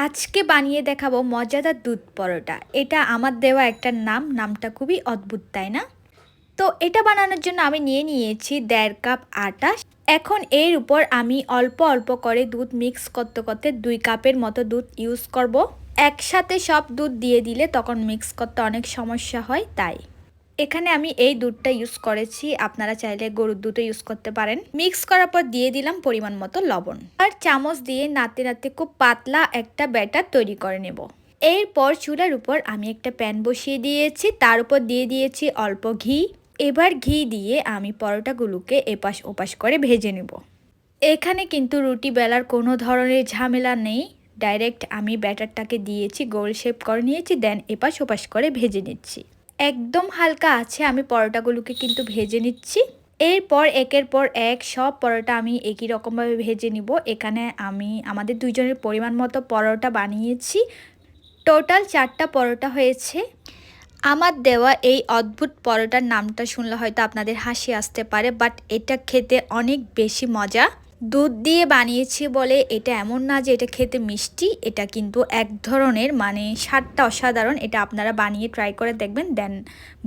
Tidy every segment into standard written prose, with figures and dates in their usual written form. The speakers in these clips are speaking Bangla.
আজকে বানিয়ে দেখাবো মজাদার দুধ পরোটা। এটা আমার দেওয়া একটা নামটা খুবই অদ্ভুত, তাই না? তো এটা বানানোর জন্য আমি নিয়েছি 1.5 কাপ আটা। এখন এর উপর আমি অল্প অল্প করে দুধ মিক্স করতে করতে 2 কাপের মতো দুধ ইউজ করব। একসাথে সব দুধ দিয়ে দিলে তখন মিক্স করতে অনেক সমস্যা হয়, তাই এখানে আমি এই দুধটা ইউজ করেছি। আপনারা চাইলে গরুর দুধও ইউজ করতে পারেন। মিক্স করার পর দিয়ে দিলাম পরিমাণ মতো লবণ আর চামচ দিয়ে নাড়তে নাড়তে খুব পাতলা একটা ব্যাটার তৈরি করে নেব। এরপর চুলার উপর আমি একটা প্যান বসিয়ে দিয়েছি, তার উপর দিয়ে দিয়েছি অল্প ঘি। এবার ঘি দিয়ে আমি পরোটাগুলোকে এপাশ ওপাশ করে ভেজে নেব। এখানে কিন্তু রুটি বেলার কোনো ধরনের ঝামেলা নেই। ডাইরেক্ট আমি ব্যাটারটাকে দিয়েছি, গোল শেপ করে নিয়েছি, দেন এপাশ ওপাশ করে ভেজে নিচ্ছি। একদম হালকা আছে আমি পরোটাগুলোকে কিন্তু ভেজে নিচ্ছি। এরপর একের পর এক সব পরোটা আমি একই রকমভাবে ভেজে নিব। এখানে আমি আমাদের দুইজনের পরিমাণ মতো পরোটা বানিয়েছি। টোটাল 4টা পরোটা হয়েছে। আমার দেওয়া এই অদ্ভুত পরোটার নামটা শুনলে হয়তো আপনাদের হাসি আসতে পারে, বাট এটা খেতে অনেক বেশি মজা। দুধ দিয়ে বানিয়েছি বলে এটা এমন না যে এটা খেতে মিষ্টি, এটা কিন্তু এক ধরনের স্বাদটা অসাধারণ। এটা আপনারা বানিয়ে ট্রাই করে দেখবেন, দেন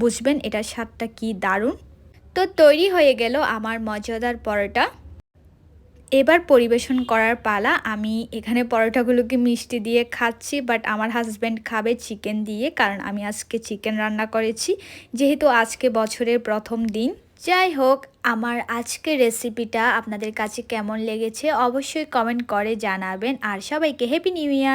বুঝবেন এটার স্বাদটা কি দারুণ। তো তৈরি হয়ে গেল আমার মজাদার পরোটা। এবার পরিবেশন করার পালা। আমি এখানে পরোটাগুলোকে মিষ্টি দিয়ে খাচ্ছি, বাট আমার হাজব্যান্ড খাবে চিকেন দিয়ে, কারণ আমি আজকে চিকেন রান্না করেছি, যেহেতু আজকে বছরের প্রথম দিন। যাই হোক, আমার আজকের রেসিপিটা আপনাদের কাছে কেমন লেগেছে অবশ্যই কমেন্ট করে জানাবেন, আর সবাইকে হ্যাপি নিউ ইয়ার।